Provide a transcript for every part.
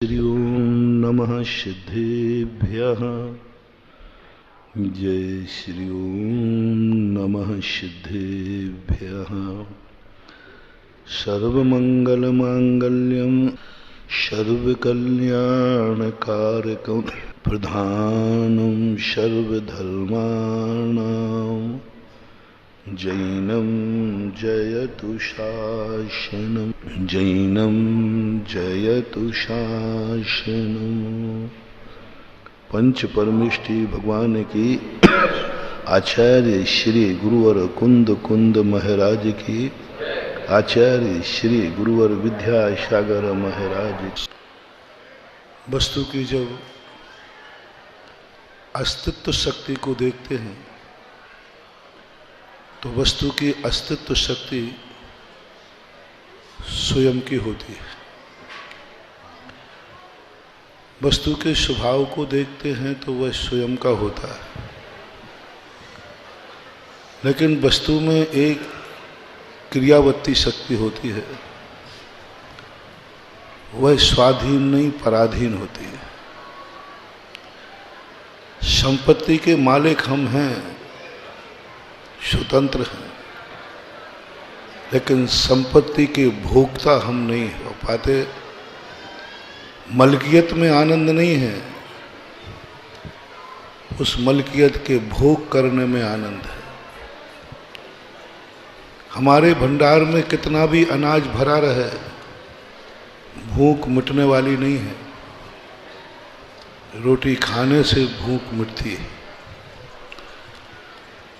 श्री ओम नमः सिद्धेभ्यः। जय श्री ओम नमः सिद्धेभ्यः। सर्वमंगलमांगल्यं सर्वकल्याणकारकं प्रधानं सर्वधर्माणां जैनं जयतु शासनं जैनं जयतु शासनं। पंच परमेष्टि भगवान की आचार्य श्री गुरुवर कुंद महाराज की, आचार्य श्री गुरुवर विद्यासागर महाराज। वस्तु की जब अस्तित्व शक्ति को देखते हैं तो वस्तु की अस्तित्व शक्ति स्वयं की होती है। वस्तु के स्वभाव को देखते हैं तो वह स्वयं का होता है, लेकिन वस्तु में एक क्रियावत्ती शक्ति होती है, वह स्वाधीन नहीं पराधीन होती है। संपत्ति के मालिक हम हैं, स्वतंत्र हैं, लेकिन संपत्ति के भोक्ता हम नहीं हो पाते। मलकियत में आनंद नहीं है, उस मलकियत के भोग करने में आनंद है। हमारे भंडार में कितना भी अनाज भरा रहे, भूख मिटने वाली नहीं है। रोटी खाने से भूख मिटती है।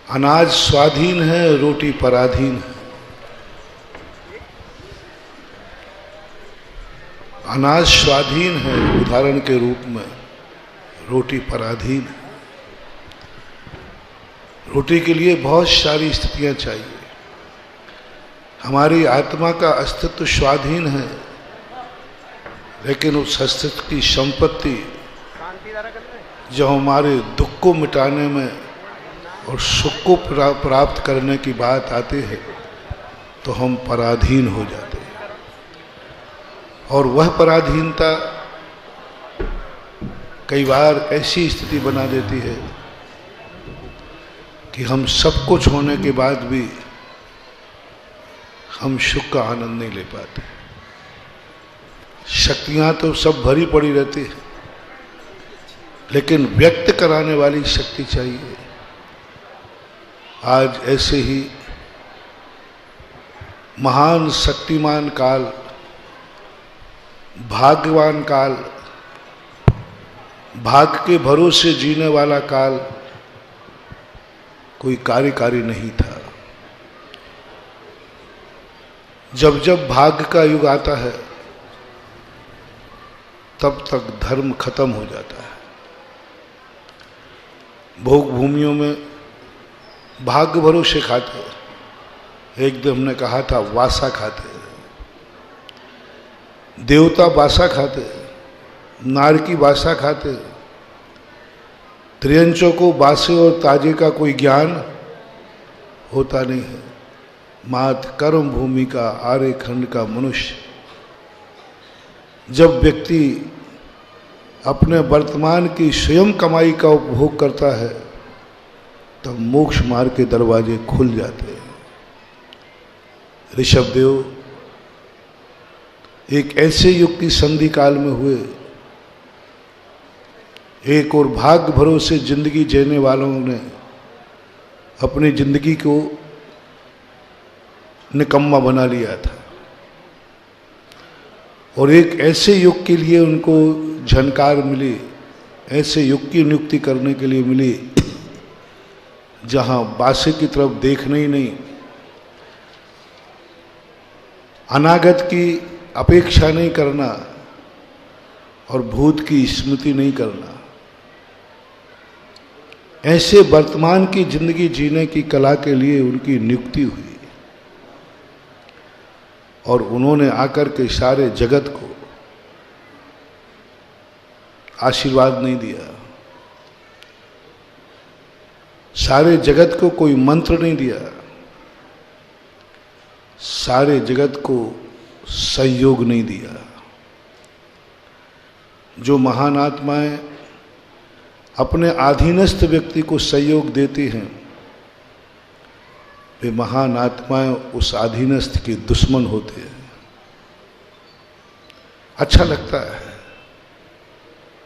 अनाज स्वाधीन है, रोटी पराधीन है। अनाज स्वाधीन है उदाहरण के रूप में, रोटी पराधीन है। रोटी के लिए बहुत सारी स्थितियां चाहिए। हमारी आत्मा का अस्तित्व स्वाधीन है, लेकिन उस अस्तित्व की संपत्ति जो हमारे दुख को मिटाने में और सुख को प्राप्त करने की बात आती है तो हम पराधीन हो जाते हैं। और वह पराधीनता कई बार ऐसी स्थिति बना देती है कि हम सब कुछ होने के बाद भी हम सुख का आनंद नहीं ले पाते। शक्तियां तो सब भरी पड़ी रहती है, लेकिन व्यक्त कराने वाली शक्ति चाहिए। आज ऐसे ही महान शक्तिमान काल, भाग्यवान काल, भाग्य के भरोसे जीने वाला काल कोई कार्यकारी नहीं था। जब जब भाग्य का युग आता है तब तक धर्म खत्म हो जाता है। भोग भूमियों में भाग्य भरोसे खाते, एक दिन हमने कहा था वासा खाते, देवता बासा खाते, नारकी बासा खाते। त्रियंचों को बासे और ताजे का कोई ज्ञान होता नहीं है। मात कर्म भूमि का आर्य खंड का मनुष्य। जब व्यक्ति अपने वर्तमान की स्वयं कमाई का उपभोग करता है तब मोक्ष मार्ग के दरवाजे खुल जाते हैं। ऋषभदेव एक ऐसे युग की संधि काल में हुए। एक और भाग्य भरोसे जिंदगी जीने वालों ने अपनी जिंदगी को निकम्मा बना लिया था, और एक ऐसे युग के लिए उनको झनकार मिली, ऐसे युग की नियुक्ति करने के लिए मिली जहां बासे की तरफ देखना ही नहीं, अनागत की अपेक्षा नहीं करना और भूत की स्मृति नहीं करना। ऐसे वर्तमान की जिंदगी जीने की कला के लिए उनकी नियुक्ति हुई, और उन्होंने आकर के सारे जगत को आशीर्वाद नहीं दिया, सारे जगत को कोई मंत्र नहीं दिया, सारे जगत को सहयोग नहीं दिया। जो महान आत्माएं अपने अधीनस्थ व्यक्ति को सहयोग देती हैं, वे महान आत्माएं उस अधीनस्थ के दुश्मन होते हैं। अच्छा लगता है,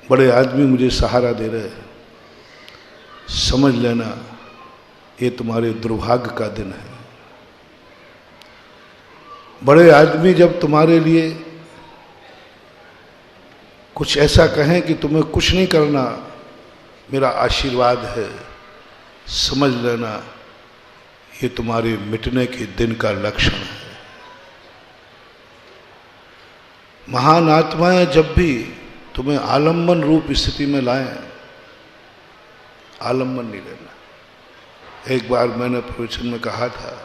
बड़े आदमी मुझे सहारा दे रहे हैं, समझ लेना ये तुम्हारे दुर्भाग्य का दिन है। बड़े आदमी जब तुम्हारे लिए कुछ ऐसा कहें कि तुम्हें कुछ नहीं करना, मेरा आशीर्वाद है, समझ लेना ये तुम्हारे मिटने के दिन का लक्षण है। महान आत्माएं जब भी तुम्हें आलम्बन रूप स्थिति में लाएं, आलम्बन नहीं लेना। एक बार मैंने प्रवचन में कहा था,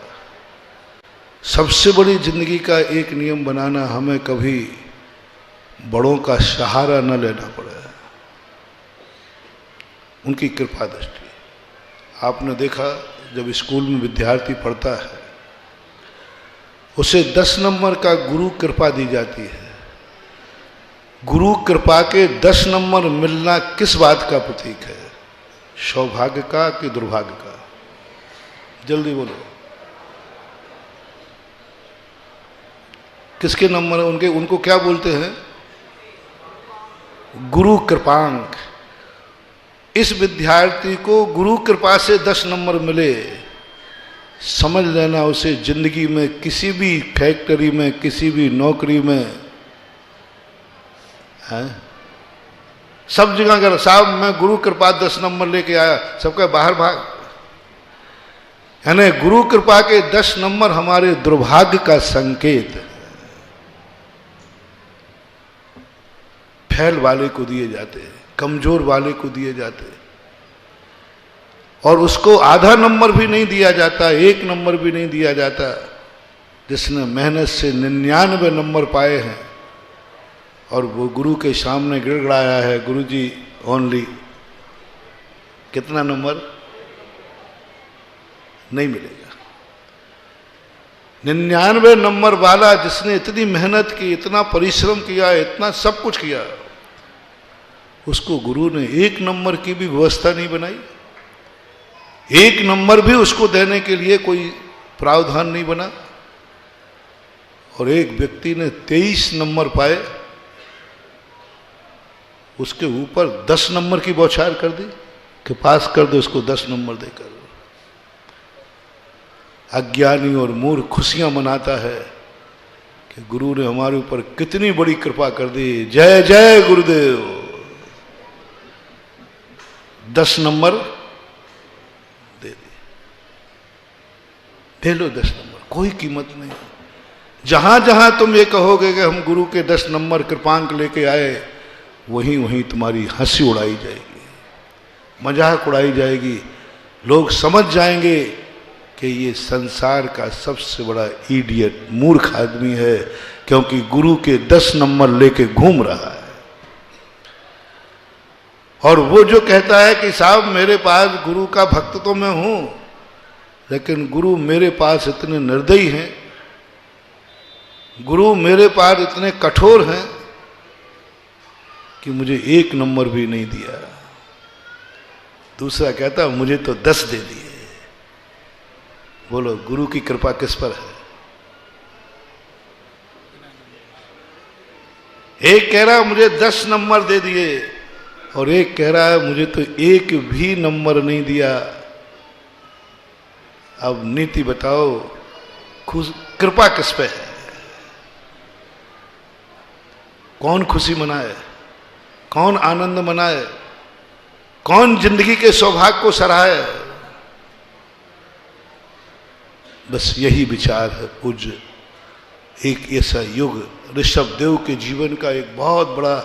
सबसे बड़ी जिंदगी का एक नियम बनाना, हमें कभी बड़ों का सहारा न लेना पड़े, उनकी कृपा दृष्टि। आपने देखा जब स्कूल में विद्यार्थी पढ़ता है, उसे 10 नंबर का गुरु कृपा दी जाती है। गुरु कृपा के 10 नंबर मिलना किस बात का प्रतीक है? सौभाग्य का कि दुर्भाग्य का? जल्दी बोलो, किसके नंबर है उनके? उनको क्या बोलते हैं? गुरु कृपांक। इस विद्यार्थी को गुरु कृपा से 10 नंबर मिले, समझ लेना उसे जिंदगी में किसी भी फैक्ट्री में, किसी भी नौकरी में है, सब जगह अगर साहब मैं गुरु कृपा 10 नंबर लेके आया, सबका बाहर भाग। यानी गुरु कृपा के 10 नंबर हमारे दुर्भाग्य का संकेत है। फैल वाले को दिए जाते हैं, कमजोर वाले को दिए जाते हैं, और उसको आधा नंबर भी नहीं दिया जाता, 1 नंबर भी नहीं दिया जाता। जिसने मेहनत से 99 नंबर पाए हैं और वो गुरु के सामने गिड़गिड़ाया है, गुरु जी ओनली कितना नंबर, नहीं मिलेगा। 99 नंबर वाला जिसने इतनी मेहनत की, इतना परिश्रम किया, इतना सब कुछ किया, उसको गुरु ने 1 नंबर की भी व्यवस्था नहीं बनाई। 1 नंबर भी उसको देने के लिए कोई प्रावधान नहीं बना। और एक व्यक्ति ने 23 नंबर पाए, उसके ऊपर 10 नंबर की बौछार कर दी कि पास कर दो उसको 10 नंबर देकर। अज्ञानी और मूर्ख खुशियां मनाता है कि गुरु ने हमारे ऊपर कितनी बड़ी कृपा कर दी, जय जय गुरुदेव। 10 नंबर दे दिए, दे लो 10 नंबर, कोई कीमत नहीं। जहां जहां तुम ये कहोगे कि हम गुरु के 10 नंबर कृपांक लेके आए, वहीं वहीं तुम्हारी हंसी उड़ाई जाएगी, मजाक उड़ाई जाएगी। लोग समझ जाएंगे कि ये संसार का सबसे बड़ा इडियट, मूर्ख आदमी है, क्योंकि गुरु के 10 नंबर लेके घूम रहा है। और वो जो कहता है कि साहब मेरे पास गुरु का भक्त तो मैं हूं, लेकिन गुरु मेरे पास इतने निर्दयी हैं, गुरु मेरे पास इतने कठोर हैं कि मुझे 1 नंबर भी नहीं दिया। दूसरा कहता मुझे तो 10 दे दिए। बोलो गुरु की कृपा किस पर है? एक कह रहा मुझे 10 नंबर दे दिए, और एक कह रहा है मुझे तो 1 भी नंबर नहीं दिया। अब नीति बताओ, कृपा किस पे है? कौन खुशी मनाए, कौन आनंद मनाए, कौन जिंदगी के सौभाग्य को सराहे? बस यही विचार है पूज्य। एक ऐसा युग ऋषभ देव के जीवन का एक बहुत बड़ा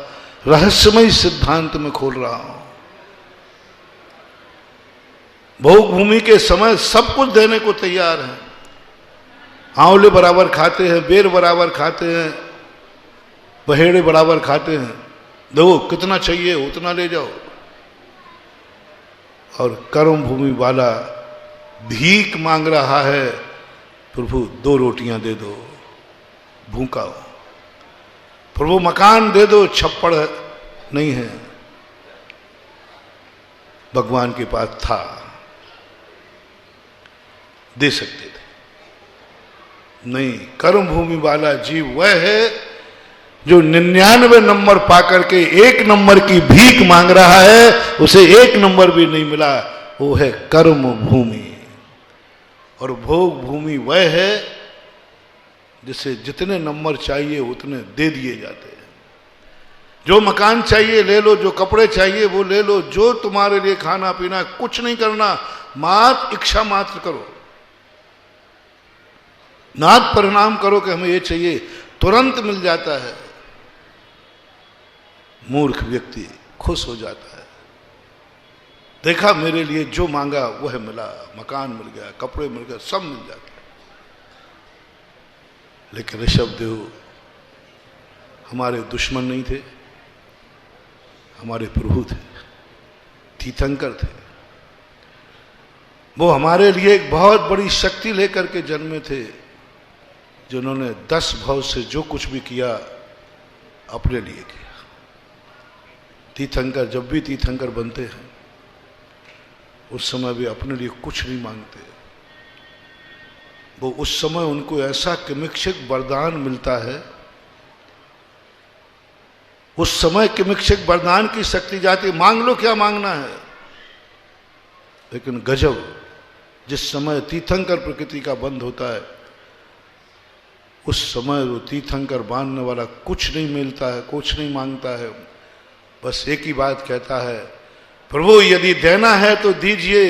रहस्यमय सिद्धांत में खोल रहा हूं। भोग भूमि के समय सब कुछ देने को तैयार हैं। आंवले बराबर खाते हैं, बेर बराबर खाते हैं, बहेड़े बराबर खाते हैं। देखो कितना चाहिए उतना ले जाओ। और कर्म भूमि वाला भीख मांग रहा है, प्रभु 2 रोटियां दे दो, भूखा हो। प्रभु मकान दे दो, छप्पड़ नहीं है, भगवान के पास था, दे सकते थे। नहीं, कर्म भूमि वाला जीव वह है जो 99 नंबर पाकर के 1 नंबर की भीख मांग रहा है, उसे 1 नंबर भी नहीं मिला, वो है कर्म भूमि। और भोग भूमि वह है जिसे जितने नंबर चाहिए उतने दे दिए जाते हैं। जो मकान चाहिए ले लो, जो कपड़े चाहिए वो ले लो, जो तुम्हारे लिए खाना पीना, कुछ नहीं करना, मात्र इच्छा मात्र करो, नाथ परिणाम करो कि हमें ये चाहिए, तुरंत मिल जाता है। मूर्ख व्यक्ति खुश हो जाता है, देखा मेरे लिए जो मांगा वह मिला, मकान मिल गया, कपड़े मिल गए, सब मिल जाता है। लेकिन ऋषभ देव हमारे दुश्मन नहीं थे, हमारे प्रभु थे, तीर्थंकर थे। वो हमारे लिए एक बहुत बड़ी शक्ति लेकर के जन्मे थे, जिन्होंने 10 भाव से जो कुछ भी किया अपने लिए किया। तीर्थंकर जब भी तीर्थंकर बनते हैं उस समय भी अपने लिए कुछ नहीं मांगते। वो उस समय उनको ऐसा किमिक्षक वरदान मिलता है, उस समय किमिक्षक वरदान की शक्ति जाती, मांग लो क्या मांगना है। लेकिन गजब, जिस समय तीर्थंकर प्रकृति का बंद होता है उस समय वो तीर्थंकर बांधने वाला कुछ नहीं मिलता है, कुछ नहीं मांगता है, बस एक ही बात कहता है, प्रभु यदि देना है तो दीजिए,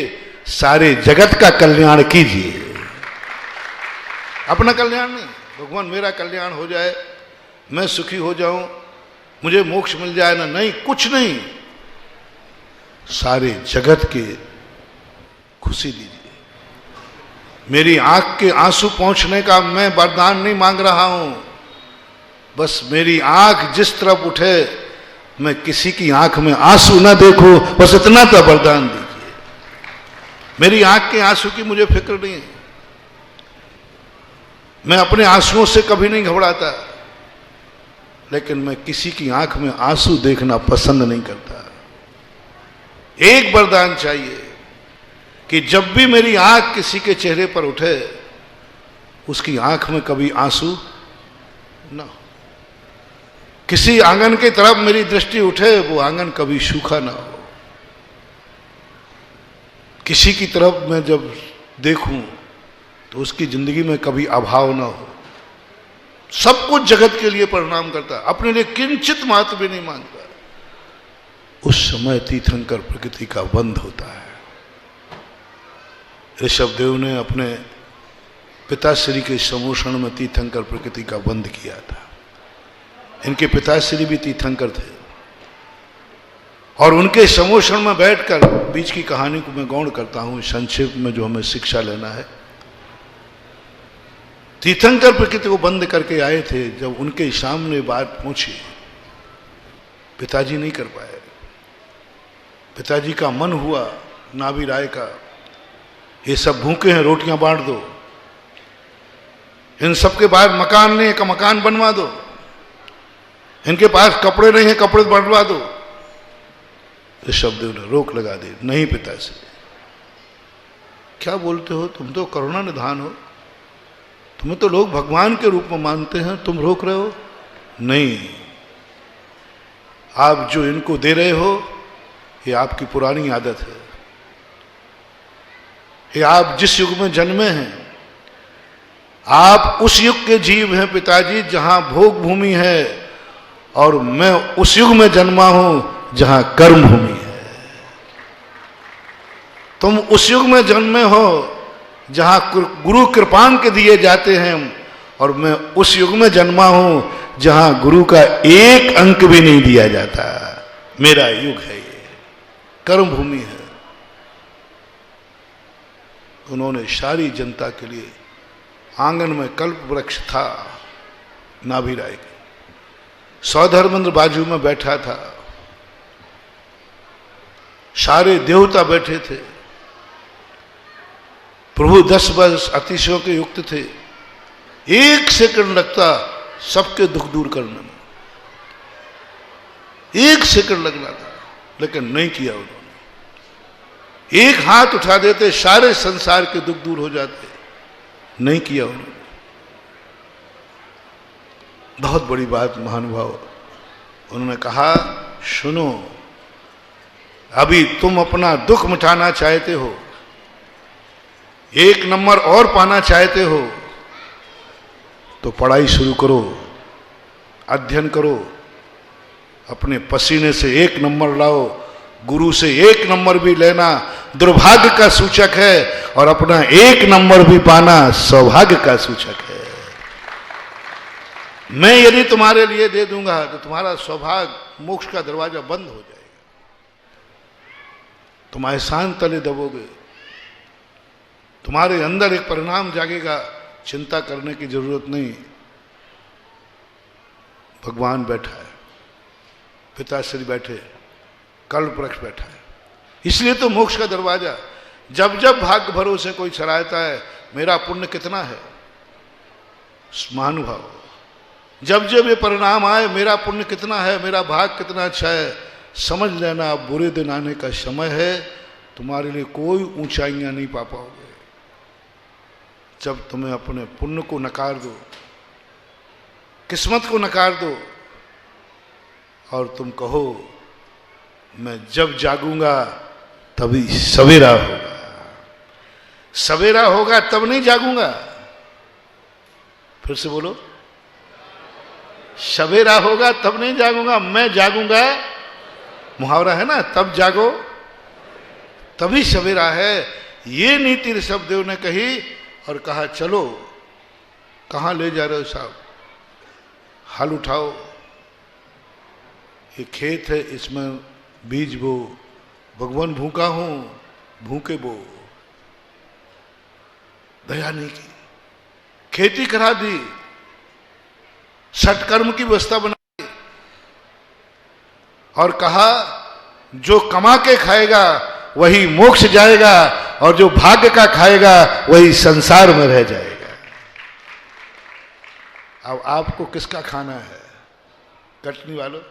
सारे जगत का कल्याण कीजिए। अपना कल्याण नहीं, भगवान मेरा कल्याण हो जाए, मैं सुखी हो जाऊं, मुझे मोक्ष मिल जाए ना, नहीं, कुछ नहीं, सारे जगत के खुशी दीजिए। मेरी आंख के आंसू पहुंचने का मैं वरदान नहीं मांग रहा हूं, बस मेरी आंख जिस तरफ उठे मैं किसी की आंख में आंसू ना देखूं, बस इतना तो वरदान दीजिए। मेरी आंख के आंसू की मुझे फिक्र नहीं है, मैं अपने आंसुओं से कभी नहीं घबराता, लेकिन मैं किसी की आंख में आंसू देखना पसंद नहीं करता। एक वरदान चाहिए कि जब भी मेरी आंख किसी के चेहरे पर उठे उसकी आंख में कभी आंसू ना हो। किसी आंगन की तरफ मेरी दृष्टि उठे, वो आंगन कभी सूखा ना हो। किसी की तरफ मैं जब देखूं तो उसकी जिंदगी में कभी अभाव ना हो। सब कुछ जगत के लिए परिणाम करता, अपने लिए किंचित मात्र भी नहीं मांगता। उस समय तीर्थंकर प्रकृति का बंध होता है। ऋषभ देव ने अपने पिताश्री के समोषण में तीर्थंकर प्रकृति का बंध किया था। इनके पिताश्री भी तीर्थंकर थे और उनके समोषण में बैठकर, बीच की कहानी को मैं गौण करता हूं संक्षेप में जो हमें शिक्षा लेना है। तीर्थंकर प्रकृति को बंद करके आए थे, जब उनके सामने बात पहुंची पिताजी नहीं कर पाए। पिताजी का मन हुआ नाभि राय का, ये सब भूखे हैं, रोटियां बांट दो, इन सबके पास मकान नहीं है, का मकान बनवा दो, इनके पास कपड़े नहीं है, कपड़े बनवा दो। ऋषभ देव ने रोक लगा दी, नहीं पिताजी, क्या बोलते हो, तुम तो करुणा निधान हो, तुम्हें तो लोग भगवान के रूप में मानते हैं, तुम रोक रहे हो। नहीं, आप जो इनको दे रहे हो ये आपकी पुरानी आदत है। ये आप जिस युग में जन्मे हैं, आप उस युग के जीव हैं पिताजी जहां भोग भूमि है, और मैं उस युग में जन्मा हूं जहां कर्म भूमि है। तुम उस युग में जन्मे हो जहां गुरु कृपाण के दिए जाते हैं, और मैं उस युग में जन्मा हूं जहां गुरु का एक अंक भी नहीं दिया जाता। मेरा युग है ये, कर्म भूमि है। उन्होंने सारी जनता के लिए, आंगन में कल्प वृक्ष था नाभि राय के, सौधर्मेंद्र बाजू में बैठा था, सारे देवता बैठे थे, प्रभु 10 वर्ष अतिशयों के युक्त थे। 1 सेकंड लगता सबके दुख दूर करने में। 1 सेकंड लगना था, लेकिन नहीं किया उन्होंने। एक हाथ उठा देते सारे संसार के दुख दूर हो जाते, नहीं किया उन्होंने। बहुत बड़ी बात महानुभाव। उन्होंने कहा, सुनो, अभी तुम अपना दुख मिटाना चाहते हो, 1 नंबर और पाना चाहते हो, तो पढ़ाई शुरू करो, अध्ययन करो, अपने पसीने से 1 नंबर लाओ, गुरु से 1 नंबर भी लेना दुर्भाग्य का सूचक है, और अपना 1 नंबर भी पाना सौभाग्य का सूचक है। मैं यदि तुम्हारे लिए दे दूंगा तो तुम्हारा सौभाग्य, मोक्ष का दरवाजा बंद हो जाएगा, तुम एहसान तले दबोगे, तुम्हारे अंदर एक परिणाम जागेगा, चिंता करने की जरूरत नहीं। भगवान बैठा है, पिताश्री बैठे, कल्प वृक्ष बैठा है, इसलिए तो मोक्ष का दरवाजा। जब जब भाग्य भरोसे कोई चलाता है, मेरा पुण्य कितना है, महानुभाव, जब जब ये परिणाम आए, मेरा पुण्य कितना है, मेरा भाग कितना अच्छा है, समझ लेना अब बुरे दिन आने का समय है, तुम्हारे लिए कोई ऊंचाइयां नहीं पा पाओगे। जब तुम्हें अपने पुण्य को नकार दो, किस्मत को नकार दो, और तुम कहो मैं जब जागूंगा तभी सवेरा होगा, सवेरा होगा तब नहीं जागूंगा। फिर से बोलो, सवेरा होगा तब नहीं जागूंगा, मैं जागूंगा, मुहावरा है ना, तब जागो तभी सवेरा है। ये नीति ऋषभदेव ने कही और कहा, चलो कहां ले जा रहे हो साहब, हल उठाओ, ये खेत है, इसमें बीज बो, भगवान भूखा हूं, भूखे बो। दया नहीं की, खेती करा दी, सत्कर्म की व्यवस्था बनाई, और कहा जो कमा के खाएगा वही मोक्ष जाएगा, और जो भाग्य का खाएगा वही संसार में रह जाएगा। अब आपको किसका खाना है, कटनी वालों?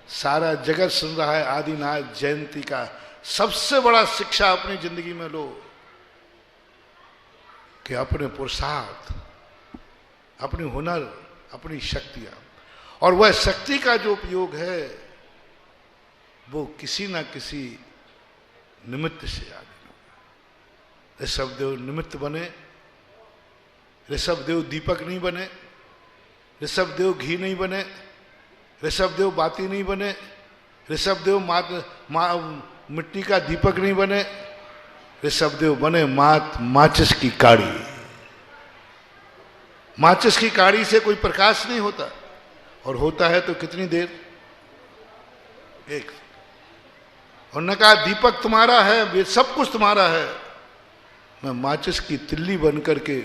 सारा जगत सुन रहा है आदिनाथ जयंती का। सबसे बड़ा शिक्षा अपनी जिंदगी में लो कि अपने पुरुषार्थ, अपनी हुनर, अपनी शक्तियां, और वह शक्ति का जो उपयोग है वो किसी ना किसी निमित्त से आ गया। ऋषभदेव निमित्त बने, ऋषभदेव दीपक नहीं बने, ऋषभदेव घी नहीं बने, ऋषभदेव बाती नहीं बने, ऋषभदेव मिट्टी का दीपक नहीं बने, ऋषभदेव बने माचिस की काड़ी। माचिस की काड़ी से कोई प्रकाश नहीं होता, और होता है तो कितनी देर, एक। उन्होंने कहा दीपक तुम्हारा है, ये सब कुछ तुम्हारा है, मैं माचिस की तिल्ली बन करके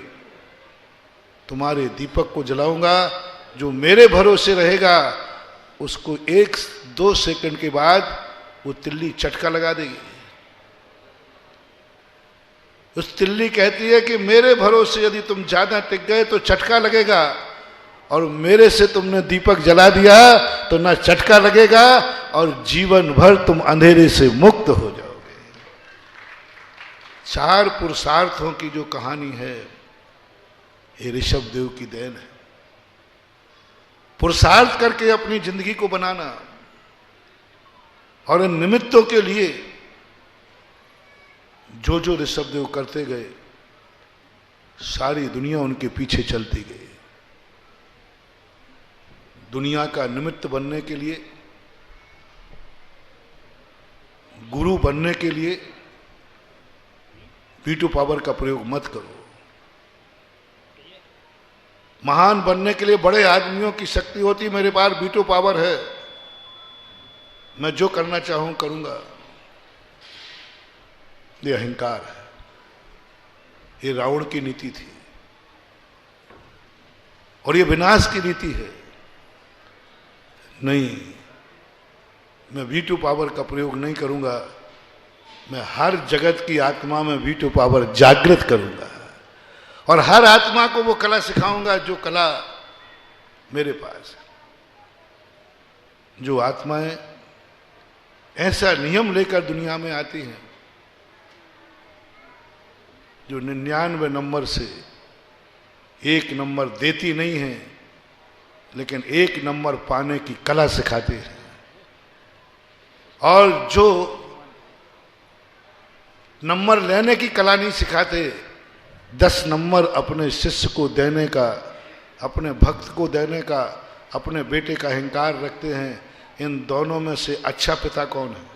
तुम्हारे दीपक को जलाऊंगा। जो मेरे भरोसे रहेगा उसको 1-2 सेकंड के बाद वो तिल्ली चटका लगा देगी। उस तिल्ली कहती है कि मेरे भरोसे यदि तुम ज्यादा टिक गए तो चटका लगेगा, और मेरे से तुमने दीपक जला दिया तो ना चटका लगेगा, और जीवन भर तुम अंधेरे से मुक्त हो जाओगे। 4 पुरुषार्थों की जो कहानी है, ये ऋषभदेव की देन है। पुरुषार्थ करके अपनी जिंदगी को बनाना, और इन निमित्तों के लिए जो जो ऋषभदेव करते गए, सारी दुनिया उनके पीछे चलती गई। दुनिया का निमित्त बनने के लिए, गुरु बनने के लिए वीटो पावर का प्रयोग मत करो। महान बनने के लिए बड़े आदमियों की शक्ति होती, मेरे पास वीटो पावर है, मैं जो करना चाहूं करूंगा। ये अहंकार है, ये रावण की नीति थी, और ये विनाश की नीति है। नहीं, मैं वीटो पावर का प्रयोग नहीं करूंगा, मैं हर जगत की आत्मा में वीटो पावर जागृत करूंगा, और हर आत्मा को वो कला सिखाऊंगा जो कला मेरे पास है। जो आत्माएं ऐसा नियम लेकर दुनिया में आती हैं जो 99 नंबर से 1 नंबर देती नहीं है, लेकिन 1 नंबर पाने की कला सिखाती है, और जो नंबर लेने की कला नहीं सिखाते, 10 नंबर अपने शिष्य को देने का, अपने भक्त को देने का, अपने बेटे का अहंकार रखते हैं, इन दोनों में से अच्छा पिता कौन है?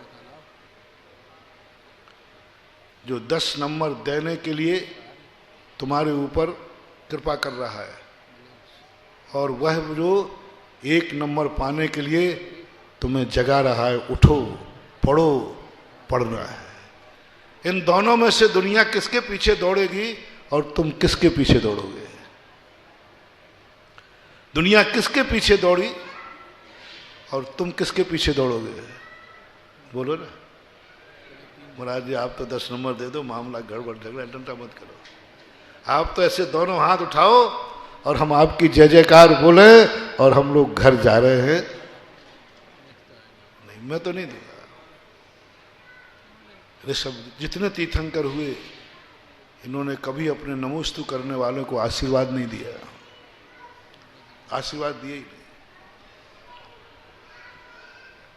जो 10 नंबर देने के लिए तुम्हारे ऊपर कृपा कर रहा है, और वह जो 1 नंबर पाने के लिए तुम्हें जगा रहा है, उठो पढ़ो, पढ़ना है। इन दोनों में से दुनिया किसके पीछे दौड़ेगी और तुम किसके पीछे दौड़ोगे? दुनिया किसके पीछे दौड़ी और तुम किसके पीछे दौड़ोगे? बोलो ना। महाराज जी आप तो 10 नंबर दे दो, मामला गड़बड़, झगड़ा डंडा मत करो। आप तो ऐसे दोनों हाथ उठाओ और हम आपकी जय जयकार बोले और हम लोग घर जा रहे हैं। नहीं, मैं तो नहीं दूंगा। ऋषभ जितने तीर्थंकर हुए, इन्होंने कभी अपने नमोस्तु करने वालों को आशीर्वाद नहीं दिया, आशीर्वाद दिए ही नहीं।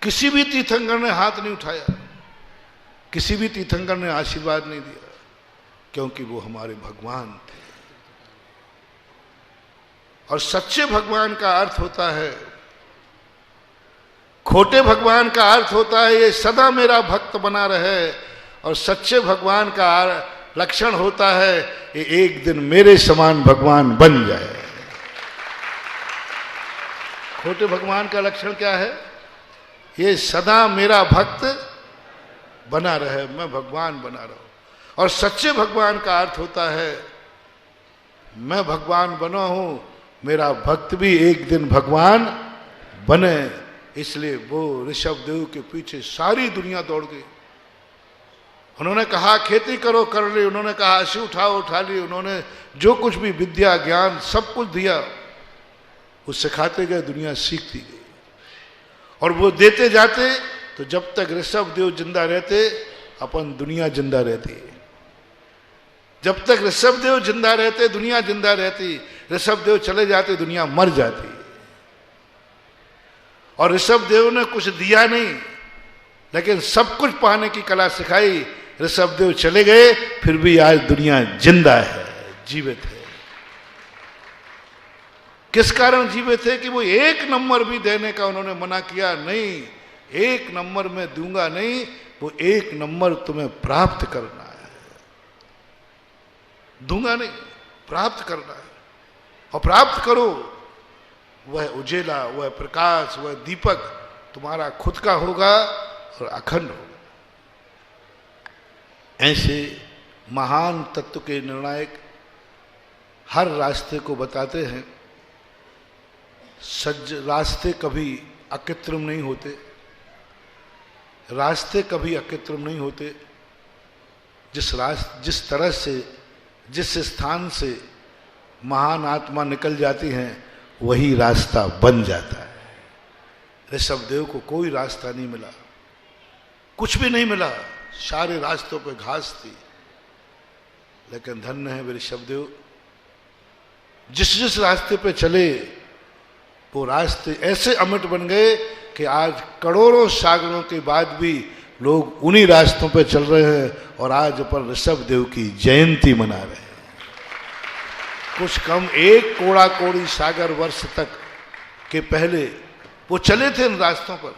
किसी भी तीर्थंकर ने हाथ नहीं उठाया, किसी भी तीर्थंकर ने आशीर्वाद नहीं दिया, क्योंकि वो हमारे भगवान थे। और सच्चे भगवान का अर्थ होता है, खोटे भगवान का अर्थ होता है ये सदा मेरा भक्त बना रहे, और सच्चे भगवान का लक्षण होता है ये एक दिन मेरे समान भगवान बन जाए। खोटे भगवान का लक्षण क्या है? ये सदा मेरा भक्त बना रहे, मैं भगवान बना रहा हूं। और सच्चे भगवान का अर्थ होता है मैं भगवान बना हूं, मेरा भक्त भी एक दिन भगवान बने। इसलिए वो ऋषभ देव के पीछे सारी दुनिया दौड़ गई। उन्होंने कहा खेती करो, कर ली। उन्होंने कहा असी उठाओ, उठा ली। उन्होंने जो कुछ भी विद्या ज्ञान सब कुछ दिया, वो सिखाते गए, दुनिया सीखती गई। और वो देते जाते, तो जब तक ऋषभ देव जिंदा रहते अपन दुनिया जिंदा रहती। जब तक ऋषभ देव जिंदा रहते दुनिया जिंदा रहती, ऋषभ देव चले जाते दुनिया मर जाती। और ऋषभ देव ने कुछ दिया नहीं, लेकिन सब कुछ पाने की कला सिखाई। ऋषभ देव चले गए, फिर भी आज दुनिया जिंदा है, जीवित है। किस कारण जीवित है? कि वो 1 नंबर भी देने का उन्होंने मना किया नहीं। 1 नंबर में दूंगा नहीं, वो 1 नंबर तुम्हें प्राप्त करना है। दूंगा नहीं, प्राप्त करना है। और प्राप्त करो, वह उजेला, वह प्रकाश, वह दीपक तुम्हारा खुद का होगा और अखंड होगा। ऐसे महान तत्व के निर्णायक हर रास्ते को बताते हैं। रास्ते कभी अकृत्रिम नहीं होते, रास्ते कभी अकृत्रिम नहीं होते। जिस तरह से, जिस स्थान से महान आत्मा निकल जाती हैं, वही रास्ता बन जाता है। ऋषभ देव को कोई रास्ता नहीं मिला, कुछ भी नहीं मिला, सारे रास्तों पे घास थी। लेकिन धन्य है वे ऋषभ देव, जिस रास्ते पे चले वो रास्ते ऐसे अमिट बन गए कि आज करोड़ों सागरों के बाद भी लोग उन्हीं रास्तों पे चल रहे हैं, और आज अपन ऋषभ देव की जयंती मना रहे हैं। कुछ कम 1 कोड़ा कोड़ी सागर वर्ष तक के पहले वो चले थे इन रास्तों पर।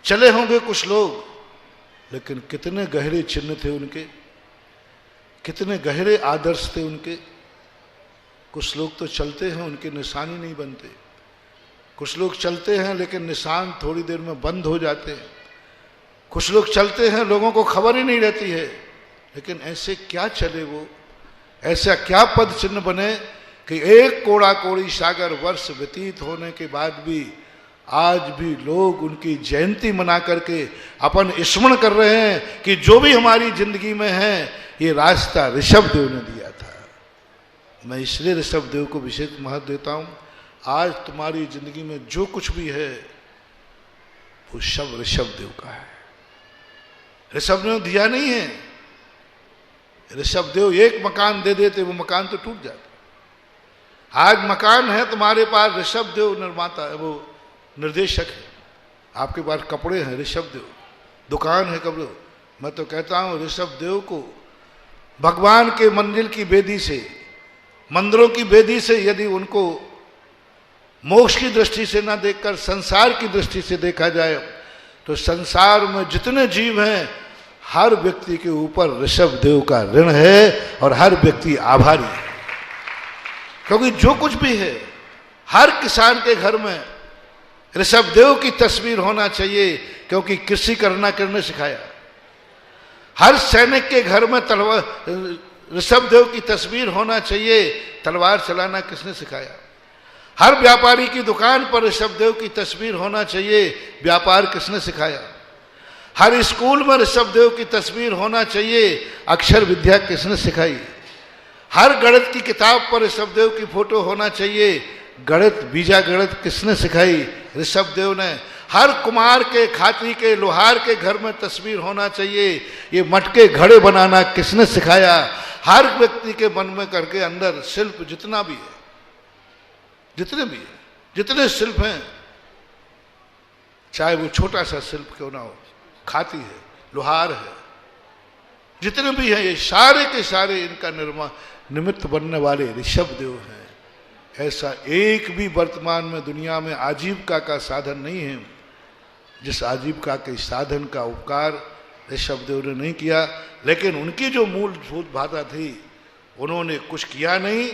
चले होंगे कुछ लोग, लेकिन कितने गहरे चिन्ह थे उनके, कितने गहरे आदर्श थे उनके। कुछ लोग तो चलते हैं, उनके निशान ही नहीं बनते। कुछ लोग चलते हैं लेकिन निशान थोड़ी देर में बंद हो जाते हैं। कुछ लोग चलते हैं, लोगों को खबर ही नहीं रहती है। लेकिन ऐसे क्या चले वो, ऐसा क्या पद चिन्ह बने कि 1 कोड़ा कोड़ी सागर वर्ष व्यतीत होने के बाद भी आज भी लोग उनकी जयंती मना करके अपन स्मरण कर रहे हैं कि जो भी हमारी जिंदगी में है ये रास्ता ऋषभ देव ने दिया था। मैं इसलिए ऋषभ देव को विशेष महत्व देता हूँ। आज तुम्हारी जिंदगी में जो कुछ भी है वो शव ऋषभ देव का है। ऋषभ ने दिया नहीं है। ऋषभ देव एक मकान दे देते, वो मकान तो टूट जाता। आज मकान है तुम्हारे पास, ऋषभ देव निर्माता है, वो निर्देशक है। आपके पास कपड़े हैं, ऋषभ देव, दुकान है कपड़े। मैं तो कहता हूं ऋषभ देव को भगवान के मंदिर की बेदी से, मंदिरों की बेदी से यदि उनको मोक्ष की दृष्टि से ना देखकर संसार की दृष्टि से देखा जाए तो संसार में जितने जीव हैं हर व्यक्ति के ऊपर ऋषभ देव का ऋण है और हर व्यक्ति आभारी है। क्योंकि जो कुछ भी है, हर किसान के घर में ऋषभ देव की तस्वीर होना चाहिए, क्योंकि कृषि करने सिखाया। हर सैनिक के घर में तलवार ऋषभ देव की तस्वीर होना चाहिए, तलवार चलाना किसने सिखाया। हर व्यापारी की दुकान पर ऋषभ देव की तस्वीर होना चाहिए, व्यापार किसने सिखाया। हर स्कूल में ऋषभ देव की तस्वीर होना चाहिए, अक्षर विद्या किसने सिखाई। हर गणित की किताब पर ऋषभ देव की फोटो होना चाहिए, गणित बीजा गणित किसने सिखाई, ऋषभ देव ने। हर कुम्हार के, खाती के, लोहार के घर में तस्वीर होना चाहिए, ये मटके घड़े बनाना किसने सिखाया। हर व्यक्ति के मन में करके अंदर शिल्प जितना भी है, जितने भी है, जितने शिल्प हैं, चाहे वो छोटा सा शिल्प क्यों ना हो, खाती है, लोहार है, जितने भी हैं, ये सारे के सारे इनका निमित्त बनने वाले ऋषभ देव हैं। ऐसा एक भी वर्तमान में दुनिया में आजीविका का साधन नहीं है जिस आजीविका के साधन का उपकार ऋषभ देव ने नहीं किया। लेकिन उनकी जो मूलभूत बाधा थी, उन्होंने कुछ किया नहीं,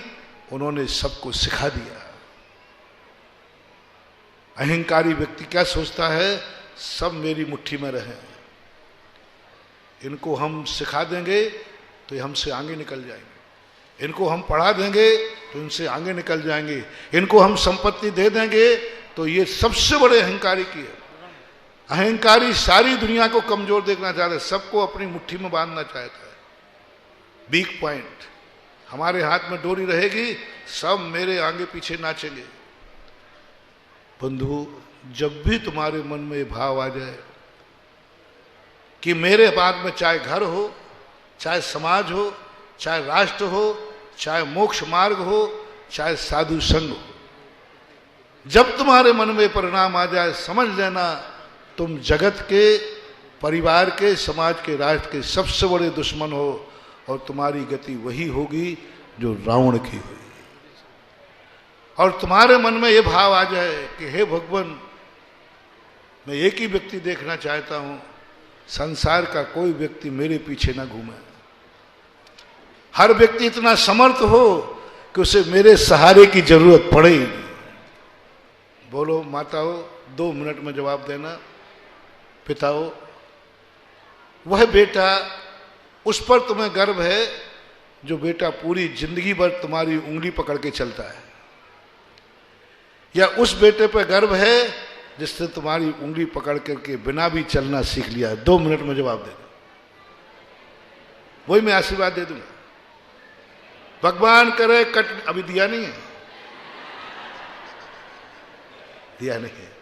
उन्होंने सबको सिखा दिया। अहंकारी व्यक्ति क्या सोचता है, सब मेरी मुट्ठी में रहे, इनको हम सिखा देंगे तो ये हमसे आगे निकल जाएंगे, इनको हम पढ़ा देंगे तो इनसे आगे निकल जाएंगे, इनको हम संपत्ति दे देंगे तो ये सबसे बड़े अहंकारी की है। अहंकारी सारी दुनिया को कमजोर देखना चाहता है, सबको अपनी मुट्ठी में बांधना चाहता है। वीक पॉइंट, हमारे हाथ में डोरी रहेगी, सब मेरे आगे पीछे नाचेंगे। बंधु, जब भी तुम्हारे मन में ये भाव आ जाए कि मेरे बाद में चाहे घर हो, चाहे समाज हो, चाहे राष्ट्र हो, चाहे मोक्ष मार्ग हो, चाहे साधु संग हो, जब तुम्हारे मन में परिणाम आ जाए, समझ लेना तुम जगत के, परिवार के, समाज के, राष्ट्र के सबसे बड़े दुश्मन हो और तुम्हारी गति वही होगी जो रावण की हुई। और तुम्हारे मन में ये भाव आ जाए कि हे भगवान, मैं एक ही व्यक्ति देखना चाहता हूं, संसार का कोई व्यक्ति मेरे पीछे ना घूमे, हर व्यक्ति इतना समर्थ हो कि उसे मेरे सहारे की जरूरत पड़े ही नहीं। बोलो माताओं, 2 मिनट में जवाब देना। पिताओं, वह बेटा, उस पर तुम्हें गर्व है जो बेटा पूरी जिंदगी भर तुम्हारी उंगली पकड़ के चलता है, या उस बेटे पर गर्व है जिसने तुम्हारी उंगली पकड़ करके बिना भी चलना सीख लिया है। 2 मिनट में जवाब दे दो, वही मैं आशीर्वाद दे दूंगा। भगवान करे कट, अभी दिया नहीं है, दिया नहीं है।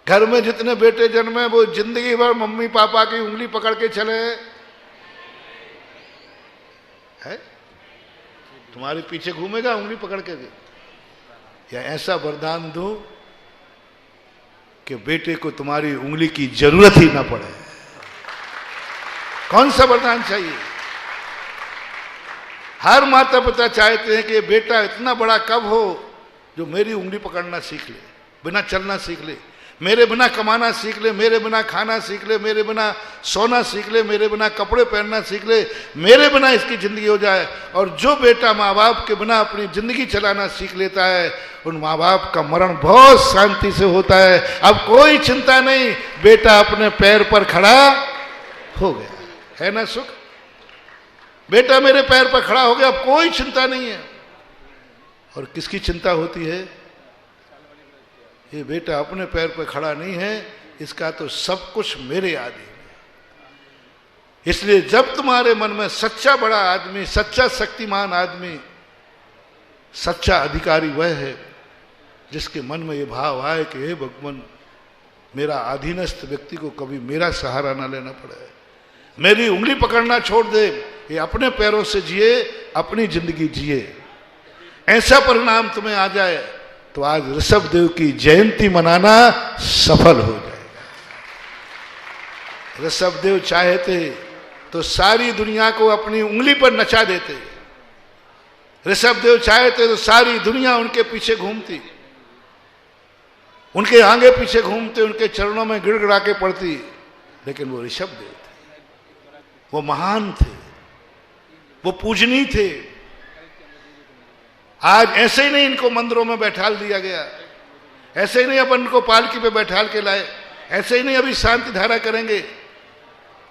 घर में जितने बेटे जन्मे वो जिंदगी भर मम्मी पापा की उंगली पकड़ के चले है, तुम्हारे पीछे घूमेगा उंगली पकड़ के, या ऐसा वरदान दूं कि बेटे को तुम्हारी उंगली की जरूरत ही ना पड़े। कौन सा वरदान चाहिए? हर माता पिता चाहते हैं कि बेटा इतना बड़ा कब हो जो मेरी उंगली पकड़ना सीख ले, बिना चलना सीख ले, मेरे बिना कमाना सीख ले, मेरे बिना खाना सीख ले, मेरे बिना सोना सीख ले, मेरे बिना कपड़े पहनना सीख ले, मेरे बिना इसकी जिंदगी हो जाए। और जो बेटा माँ बाप के बिना अपनी जिंदगी चलाना सीख लेता है, उन माँ बाप का मरण बहुत शांति से होता है। अब कोई चिंता नहीं, बेटा अपने पैर पर खड़ा हो गया, है ना सुख? बेटा मेरे पैर पर खड़ा हो गया, अब कोई चिंता नहीं है। और किसकी चिंता होती है? ये बेटा अपने पैर पर खड़ा नहीं है, इसका तो सब कुछ मेरे आदि है। इसलिए जब तुम्हारे मन में सच्चा बड़ा आदमी, सच्चा शक्तिमान आदमी, सच्चा अधिकारी वह है जिसके मन में ये भाव आए कि हे भगवान, मेरा अधीनस्थ व्यक्ति को कभी मेरा सहारा ना लेना पड़े, मेरी उंगली पकड़ना छोड़ दे, ये अपने पैरों से जिए, अपनी जिंदगी जिए, ऐसा परिणाम तुम्हें आ जाए तो आज ऋषभ देव की जयंती मनाना सफल हो जाएगा। ऋषभ देव चाहे थे तो सारी दुनिया को अपनी उंगली पर नचा देते, ऋषभ देव चाहे थे तो सारी दुनिया उनके पीछे घूमती, उनके आगे पीछे घूमते, उनके चरणों में गिड़गिड़ा के पड़ती, लेकिन वो ऋषभ देव थे, वो महान थे, वो पूजनीय थे। आज ऐसे ही नहीं इनको मंदिरों में बैठाल दिया गया, ऐसे ही नहीं अपन इनको पालकी पे बैठाल के लाए, ऐसे ही नहीं अभी शांति धारा करेंगे।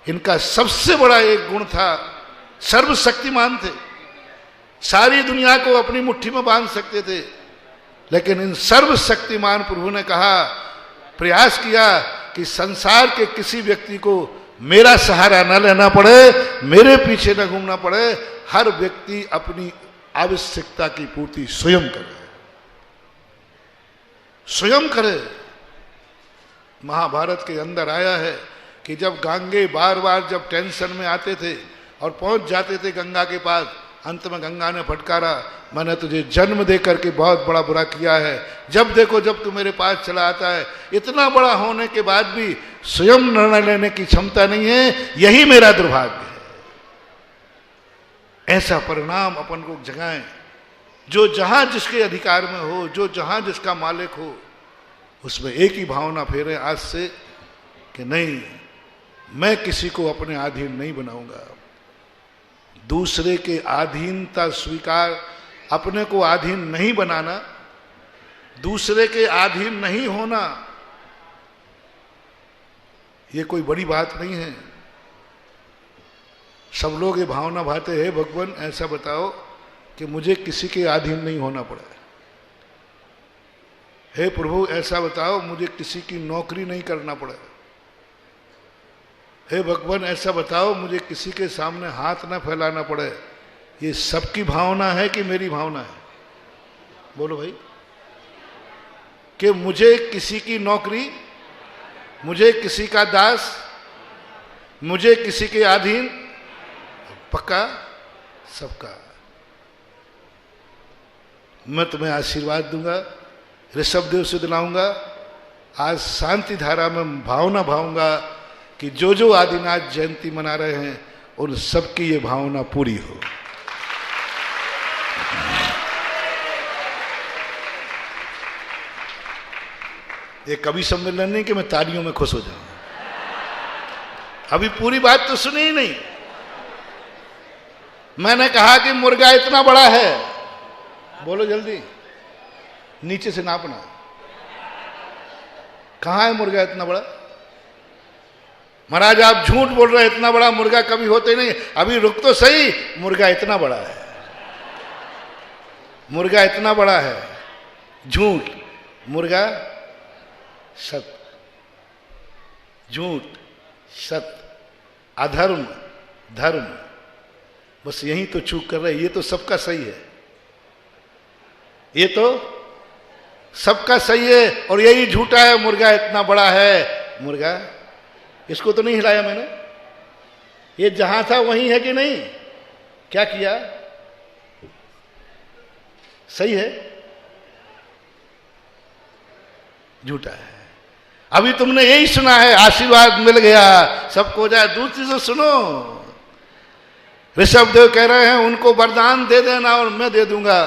इनका सबसे बड़ा एक गुण था, सर्वशक्तिमान थे, सारी दुनिया को अपनी मुट्ठी में बांध सकते थे, लेकिन इन सर्वशक्तिमान प्रभु ने कहा, प्रयास किया कि संसार के किसी व्यक्ति को मेरा सहारा न लेना पड़े, मेरे पीछे न घूमना पड़े, हर व्यक्ति अपनी आवश्यकता की पूर्ति स्वयं करे, स्वयं करे। महाभारत के अंदर आया है कि जब गांगे बार बार जब टेंशन में आते थे और पहुंच जाते थे गंगा के पास, अंत में गंगा ने फटकारा, मैंने तुझे जन्म दे करके बहुत बड़ा बुरा किया है, जब देखो जब तू मेरे पास चला आता है, इतना बड़ा होने के बाद भी स्वयं निर्णय लेने की क्षमता नहीं है, यही मेरा दुर्भाग्य है। ऐसा परिणाम अपन को जगाएं, जो जहां जिसके अधिकार में हो, जो जहां जिसका मालिक हो, उसमें एक ही भावना फेरे आज से कि नहीं, मैं किसी को अपने अधीन नहीं बनाऊंगा। दूसरे के अधीनता स्वीकार, अपने को अधीन नहीं बनाना, दूसरे के अधीन नहीं होना, ये कोई बड़ी बात नहीं है। सब लोग ये भावना भाते हैं, भगवान ऐसा बताओ कि मुझे किसी के अधीन नहीं होना पड़ा, हे प्रभु ऐसा बताओ मुझे किसी की नौकरी नहीं करना पड़ा, हे भगवान ऐसा बताओ मुझे किसी के सामने हाथ ना फैलाना पड़े। ये सबकी भावना है कि मेरी भावना है? बोलो भाई, कि मुझे किसी की नौकरी, मुझे किसी का दास, मुझे किसी के अधीन, पक्का सबका। मैं तुम्हें आशीर्वाद दूंगा, ऋषभ देव से दिलाऊंगा, आज शांति धारा में भावना भाऊंगा कि जो जो आदिनाथ जयंती मना रहे हैं उन सबकी ये भावना पूरी हो। ये कवि सम्मेलन नहीं कि मैं तालियों में खुश हो जाऊं, अभी पूरी बात तो सुनी ही नहीं। मैंने कहा कि मुर्गा इतना बड़ा है, बोलो जल्दी, नीचे से नापना, कहां है मुर्गा इतना बड़ा? महाराज आप झूठ बोल रहे हैं, इतना बड़ा मुर्गा कभी होते नहीं। अभी रुक तो सही, मुर्गा इतना बड़ा है, मुर्गा इतना बड़ा है, झूठ, मुर्गा सत्य, झूठ सत्य, अधर्म धर्म, बस यही तो चूक कर रहे। ये तो सबका सही है, ये तो सबका सही है, और यही झूठा है, मुर्गा इतना बड़ा है। मुर्गा इसको तो नहीं हिलाया मैंने, ये जहां था वहीं है कि नहीं? क्या किया? सही है, झूठा है। अभी तुमने यही सुना है, आशीर्वाद मिल गया सबको हो जाए। दूसरी चीज सुनो, ऋषभ देव कह रहे हैं उनको वरदान दे देना और मैं दे दूंगा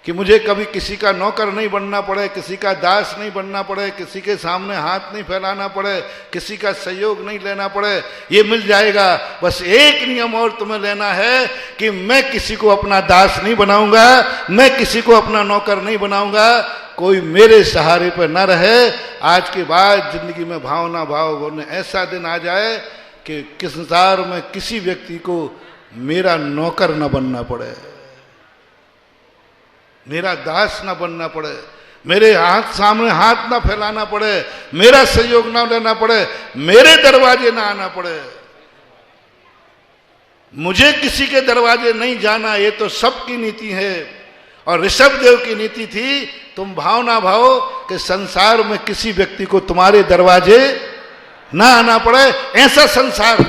कि मुझे कभी किसी का नौकर नहीं बनना पड़े, किसी का दास नहीं बनना पड़े, किसी के सामने हाथ नहीं फैलाना पड़े, किसी का सहयोग नहीं लेना पड़े, ये मिल जाएगा। बस एक नियम और तुम्हें लेना है कि मैं किसी को अपना दास नहीं बनाऊंगा, मैं किसी को अपना नौकर नहीं बनाऊंगा, कोई मेरे सहारे पर न रहे। आज के बाद जिंदगी में भावना भाव होने ऐसा दिन आ जाए कि संसार में किसी व्यक्ति को मेरा नौकर न बनना पड़े, मेरा दास ना बनना पड़े, मेरे हाथ सामने हाथ ना फैलाना पड़े, मेरा सहयोग ना लेना पड़े, मेरे दरवाजे ना आना पड़े, मुझे किसी के दरवाजे नहीं जाना। ये तो सबकी नीति है। और ऋषभ देव की नीति थी तुम भाव ना भाओ कि संसार में किसी व्यक्ति को तुम्हारे दरवाजे ना आना पड़े, ऐसा संसार हो।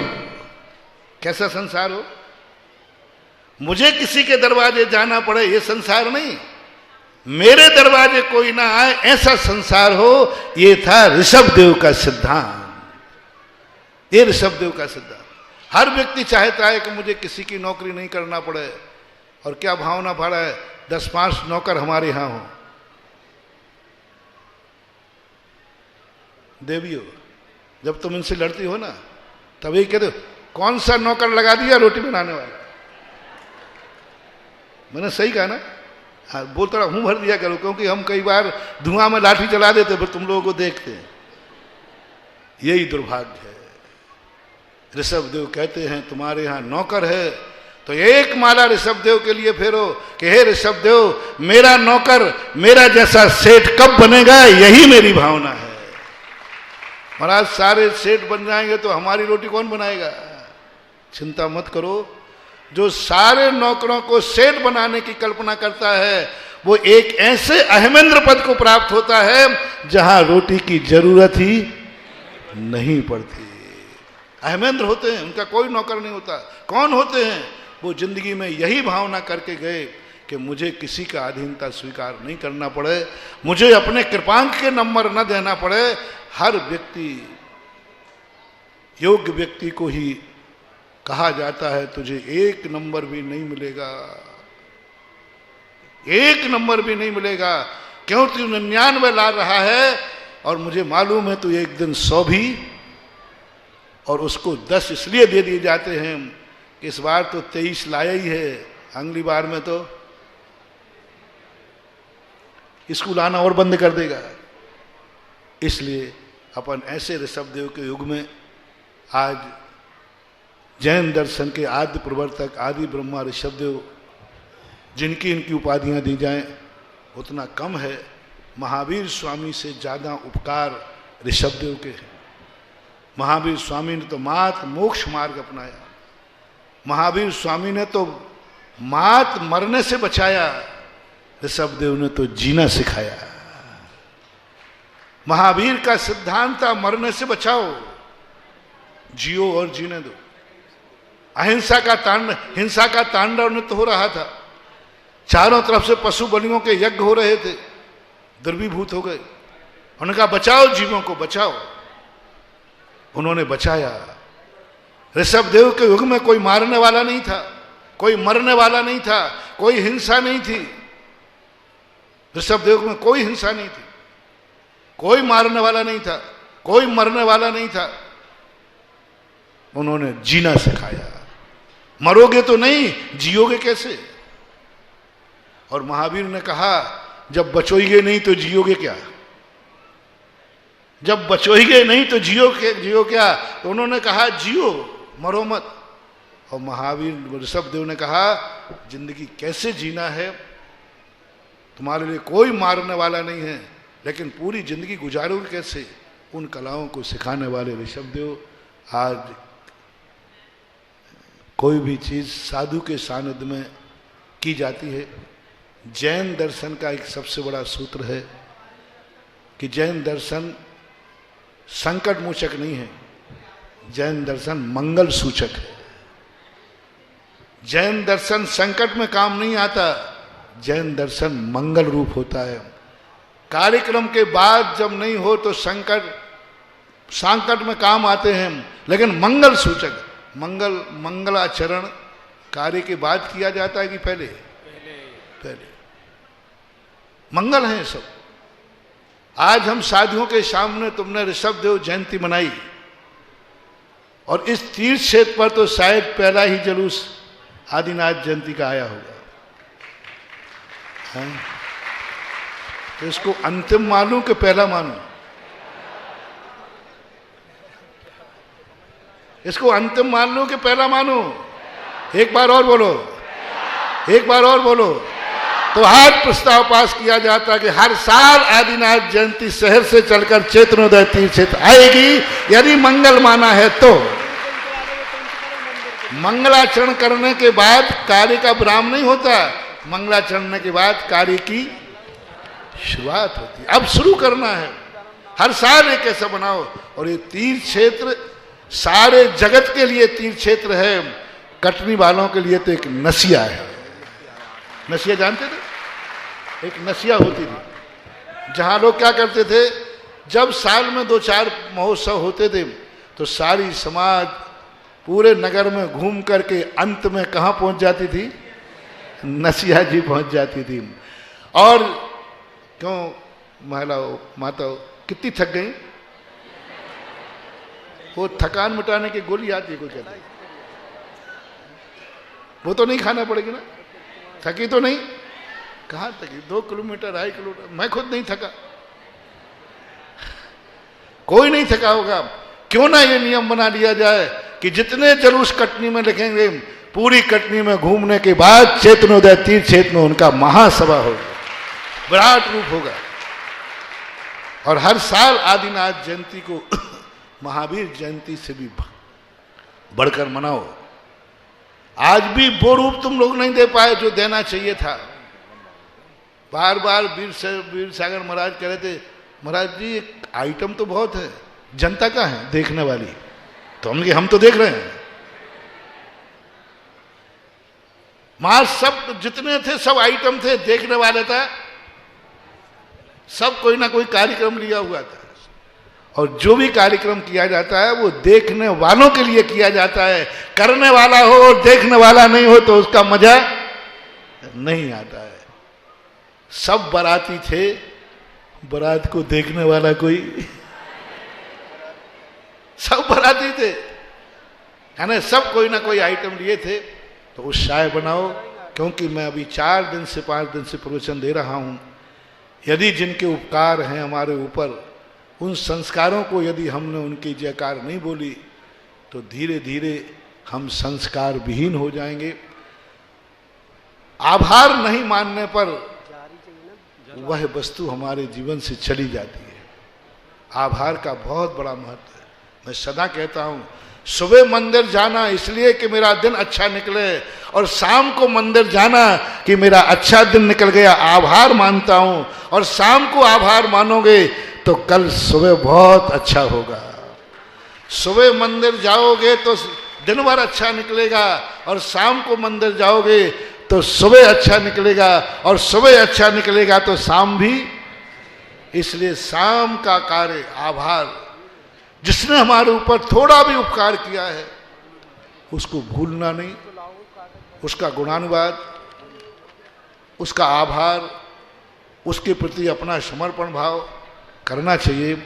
कैसा संसार हो? मुझे किसी के दरवाजे जाना पड़े, ये संसार नहीं। मेरे दरवाजे कोई ना आए, ऐसा संसार हो। ये था ऋषभदेव का सिद्धांत। ये ऋषभदेव का सिद्धांत। हर व्यक्ति चाहता है कि मुझे किसी की नौकरी नहीं करना पड़े। और क्या भावना पड़ा है, 10-5 नौकर हमारे यहां हो। देवियों, जब तुम इनसे लड़ती हो ना, तभी कहते हो कौन सा नौकर लगा दिया रोटी बनाने वाला। मैंने सही कहा ना? हाँ, बोलता रहा, मुंह भर दिया करो, क्योंकि हम कई बार धुआं में लाठी चला देते, फिर तुम लोगों को देखते हैं। यही दुर्भाग्य है। ऋषभदेव कहते हैं तुम्हारे यहां नौकर है तो एक माला ऋषभदेव के लिए फेरो कि हे ऋषभदेव, मेरा नौकर मेरा जैसा सेठ कब बनेगा, यही मेरी भावना है। महाराज, सारे सेठ बन जाएंगे तो हमारी रोटी कौन बनाएगा? चिंता मत करो। जो सारे नौकरों को सेठ बनाने की कल्पना करता है, वो एक ऐसे अहमेंद्र पद को प्राप्त होता है जहां रोटी की जरूरत ही नहीं पड़ती। अहमेंद्र होते हैं, उनका कोई नौकर नहीं होता। कौन होते हैं? वो जिंदगी में यही भावना करके गए कि मुझे किसी का अधीनता स्वीकार नहीं करना पड़े, मुझे अपने कृपांक के नंबर न देना पड़े। हर व्यक्ति, योग्य व्यक्ति को ही कहा जाता है तुझे 1 नंबर भी नहीं मिलेगा, 1 नंबर भी नहीं मिलेगा। क्यों तू 99 ला रहा है और मुझे मालूम है तू एक दिन 100 भी। और उसको 10 इसलिए दे दिए जाते हैं, इस बार तो 23 लाया ही है, अगली बार में तो स्कूल आना और बंद कर देगा। इसलिए अपन ऐसे ऋषभदेव के युग में आज जैन दर्शन के आद्य प्रवर्तक आदि ब्रह्मा ऋषभदेव, जिनकी इनकी उपाधियां दी जाएं उतना कम है। महावीर स्वामी से ज्यादा उपकार ऋषभदेव के हैं। महावीर स्वामी ने तो मात मोक्ष मार्ग अपनाया। महावीर स्वामी ने तो मात मरने से बचाया, ऋषभदेव ने तो जीना सिखाया। महावीर का सिद्धांत था मरने से बचाओ, जियो और जीने दो। अहिंसा का तांडव, हिंसा का तांडव नृत्य हो रहा था। चारों तरफ से पशु बलियों के यज्ञ हो रहे थे, द्रवीभूत हो गए। उन्होंने कहा बचाओ, जीवों को बचाओ। उन्होंने बचाया। ऋषभदेव के युग में कोई मारने वाला नहीं था, कोई मरने वाला नहीं था, कोई हिंसा नहीं थी। ऋषभदेव में कोई हिंसा नहीं थी, कोई मारने वाला नहीं था, कोई मरने वाला नहीं था। उन्होंने जीना सिखाया। मरोगे तो नहीं, जियोगे कैसे? और महावीर ने कहा जब बचोगे नहीं तो जियोगे क्या? जब बचोगे नहीं तो जियो क्या? तो उन्होंने कहा जियो, मरो मत। और महावीर ऋषभदेव ने कहा जिंदगी कैसे जीना है, तुम्हारे लिए कोई मारने वाला नहीं है, लेकिन पूरी जिंदगी गुजारोगे कैसे, उन कलाओं को सिखाने वाले ऋषभदेव। आज कोई भी चीज साधु के सानिध्य में की जाती है। जैन दर्शन का एक सबसे बड़ा सूत्र है कि जैन दर्शन संकट मोचक नहीं है, जैन दर्शन मंगल सूचक है। जैन दर्शन संकट में काम नहीं आता, जैन दर्शन मंगल रूप होता है। कार्यक्रम के बाद जब नहीं हो तो संकट में काम आते हैं, लेकिन मंगल सूचक, मंगलाचरण कार्य के बाद किया जाता है कि पहले? पहले मंगल है सब। आज हम साधुओं के सामने तुमने ऋषभदेव जयंती मनाई, और इस तीर्थ क्षेत्र पर तो शायद पहला ही जुलूस आदिनाथ जयंती का आया होगा। तो इसको अंतिम मानूं कि पहला मानूं? इसको अंतिम मान लूं कि पहला मानूं? एक बार और बोलो, एक बार और बोलो। तो आज प्रस्ताव पास किया जाता है कि हर साल आदिनाथ जयंती शहर से चलकर चैतन्योदय तीर्थ क्षेत्र आएगी, यदि मंगल माना है तो। मंगलाचरण करने के बाद कार्य का विराम नहीं होता, मंगलाचरण के बाद कार्य की शुरुआत होती है, अब शुरू करना है। हर साल एक ऐसा बनाओ। और ये तीर्थ क्षेत्र सारे जगत के लिए तीर्थ क्षेत्र है, कटनी वालों के लिए तो एक नसिया है। नसिया जानते थे? एक नसिया होती थी जहां लोग क्या करते थे, जब साल में 2-4 महोत्सव होते थे तो सारी समाज पूरे नगर में घूम करके अंत में कहां पहुंच जाती थी? नसिया जी पहुंच जाती थी। और क्यों महिलाओं माताओं कितनी थक गई? वो थकान मिटाने की गोली आती है, कोई कहता है वो तो नहीं खाना पड़ेगी ना। थकी तो नहीं? कहाँ थकी? 2 किलोमीटर 2.5 किलोमीटर, मैं खुद नहीं थका, कोई नहीं थका होगा। क्यों ना ये नियम बना लिया जाए कि जितने जुलूस कटनी में लिखेंगे, पूरी कटनी में घूमने के बाद चेतनोदय तीर्थ क्षेत्र में उनका महासभा होगा, विराट रूप होगा। और हर साल आदिनाथ जयंती को महावीर जयंती से भी बढ़कर मनाओ। आज भी वो रूप तुम लोग नहीं दे पाए जो देना चाहिए था। बार बार वीर सागर महाराज कह रहे थे, महाराज जी आइटम तो बहुत है, जनता का है देखने वाली। तो हम तो देख रहे हैं। मां सब जितने थे सब आइटम थे, देखने वाले था, सब कोई ना कोई कार्यक्रम लिया हुआ था। और जो भी कार्यक्रम किया जाता है वो देखने वालों के लिए किया जाता है। करने वाला हो और देखने वाला नहीं हो तो उसका मजा नहीं आता है। सब बाराती थे, बारात को देखने वाला कोई, सब बाराती थे, है ना, सब कोई ना कोई आइटम लिए थे। तो उत्साह बनाओ, क्योंकि मैं अभी 4 दिन से 5 दिन से प्रवचन दे रहा हूं। यदि जिनके उपकार हैं हमारे ऊपर, उन संस्कारों को यदि हमने उनकी जयकार नहीं बोली तो धीरे धीरे हम संस्कार विहीन हो जाएंगे। आभार नहीं मानने पर वह वस्तु हमारे जीवन से चली जाती है। आभार का बहुत बड़ा महत्व है। मैं सदा कहता हूं, सुबह मंदिर जाना इसलिए कि मेरा दिन अच्छा निकले, और शाम को मंदिर जाना कि मेरा अच्छा दिन निकल गया, आभार मानता हूं। और शाम को आभार मानोगे तो कल सुबह बहुत अच्छा होगा। सुबह मंदिर जाओगे तो दिन भर अच्छा निकलेगा, और शाम को मंदिर जाओगे तो सुबह अच्छा निकलेगा, और सुबह अच्छा निकलेगा तो शाम भी। इसलिए शाम का कार्य आभार, जिसने हमारे ऊपर थोड़ा भी उपकार किया है उसको भूलना नहीं, उसका गुणानुवाद, उसका आभार, उसके प्रति अपना समर्पण भाव करना चाहिए।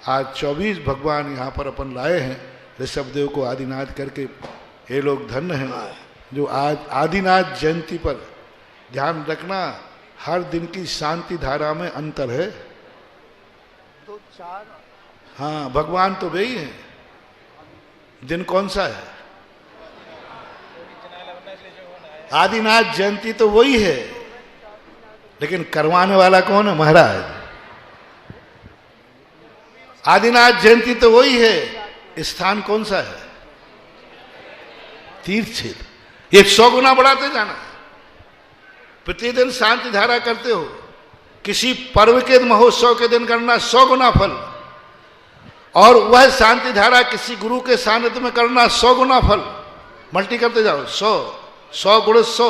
आज 24 भगवान यहाँ पर अपन लाए हैं ऋषभदेव को आदिनाथ करके। ये लोग धन्य हैं जो आज आदिनाथ जयंती पर ध्यान रखना। हर दिन की शांति धारा में अंतर है। हाँ, भगवान तो वही है, दिन कौन सा है? आदिनाथ जयंती तो वही है, लेकिन करवाने वाला कौन है? महाराज। आदिनाथ जयंती तो वही है, स्थान कौन सा है? तीर्थ क्षेत्र। ये 100 गुना बढ़ाते जाना। प्रतिदिन शांति धारा करते हो, किसी पर्व के महोत्सव के दिन करना 100 गुना फल, और वह शांति धारा किसी गुरु के सानिध्य में करना 100 गुना फल। मल्टी करते जाओ, 100 गुणे 100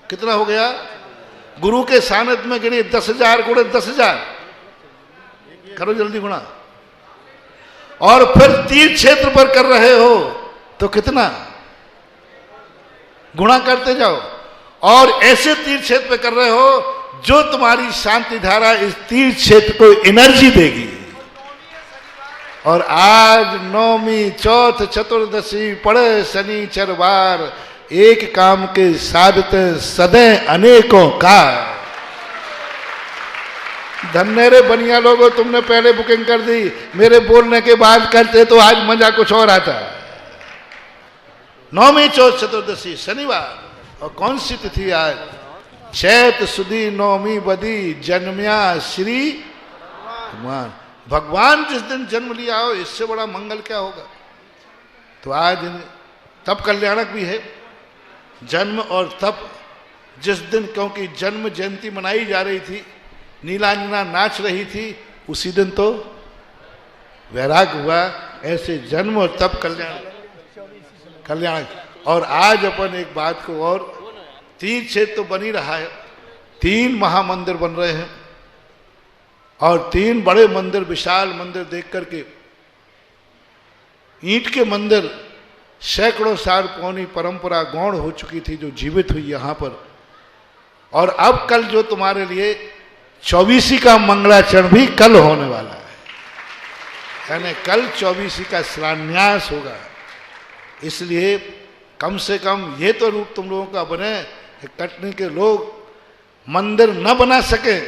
कितना हो गया? गुरु के सानिध्य में गिनी 10,000 गुणे 10,000, करो जल्दी गुणा। और फिर तीर्थ क्षेत्र पर कर रहे हो तो कितना? गुणा करते जाओ। और ऐसे तीर्थ क्षेत्र पे कर रहे हो जो तुम्हारी शांति धारा इस तीर्थ क्षेत्र को एनर्जी देगी। और आज नौमी, चौथ, चतुर्दशी पड़े शनिचरवार, एक काम के साधते सदैव अनेकों का। धन्य रे बनिया लोगों, तुमने पहले बुकिंग कर दी, मेरे बोलने के बाद करते तो आज मजा कुछ और आता। नौमी, चौथ, चतुर्दशी शनिवार, और कौन सी तिथि आज? चैत सुदी नौमी बदी, जन्म्या श्री भगवान। भगवान जिस दिन जन्म लिया हो, इससे बड़ा मंगल क्या होगा? तो आज तब कल्याणक भी है जन्म और तप जिस दिन, क्योंकि जन्म जयंती मनाई जा रही थी नीलांजना नाच रही थी, उसी दिन तो वैराग हुआ। ऐसे जन्म और तप कल्याण। और आज अपन एक बात को, और 3 क्षेत्र तो बन ही रहा है, 3 महामंदिर बन रहे हैं, और 3 बड़े मंदिर, विशाल मंदिर देख करके, ईंट के मंदिर सैकड़ों साल पुरानी परंपरा गौण हो चुकी थी जो जीवित हुई यहाँ पर। और अब कल जो तुम्हारे लिए 24 का मंगलाचरण भी कल होने वाला है, यानी कल 24 का शिलान्यास होगा। इसलिए कम से कम ये तो रूप तुम लोगों का बने कि कटनी के लोग मंदिर न बना सके,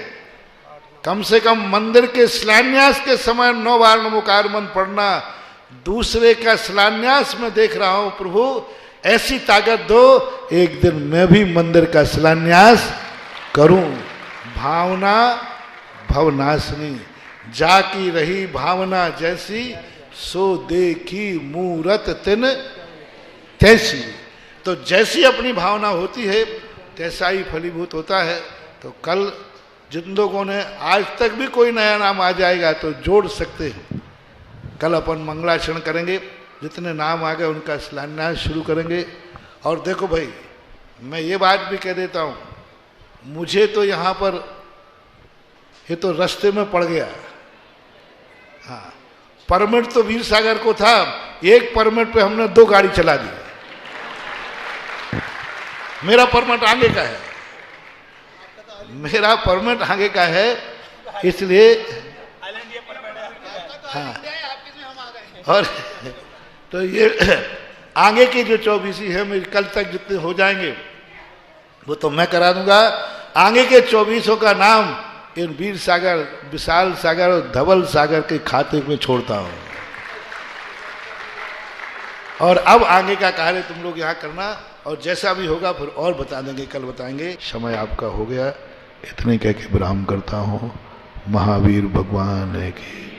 कम से कम मंदिर के शिलान्यास के समय 9 बार नमोकार मंत्र पढ़ना। दूसरे का शिलान्यास में देख रहा हूं, प्रभु ऐसी ताकत दो, एक दिन मैं भी मंदिर का शिलान्यास करूं। भावना भवनाशिनी, जाकी रही भावना जैसी, सो देखी मूरत तिन तैसी। तो जैसी अपनी भावना होती है तैसा ही फलीभूत होता है। तो कल जिन लोगों ने आज तक भी कोई नया नाम आ जाएगा तो जोड़ सकते हैं। कल अपन मंगलाचरण करेंगे, जितने नाम आ गए उनका शिलान्यास शुरू करेंगे। और देखो भाई, मैं ये बात भी कह देता हूँ, मुझे तो यहाँ पर ये तो रास्ते में पड़ गया। हाँ, परमिट तो वीर सागर को था, एक परमिट पे हमने 2 गाड़ी चला दी। मेरा परमिट आगे का है, मेरा परमिट आगे का है, इसलिए हाँ। और तो ये आगे की जो 24 है मेरी कल तक जितने हो जाएंगे वो तो मैं करा दूंगा। आगे के 24 का नाम इन वीर सागर, विशाल सागर और धवल सागर के खाते में छोड़ता हूं। और अब आगे का कार्य तुम लोग यहाँ करना, और जैसा भी होगा फिर और बता देंगे, कल बताएंगे। समय आपका हो गया, इतने कह के विराम करता हूँ। महावीर भगवान है कि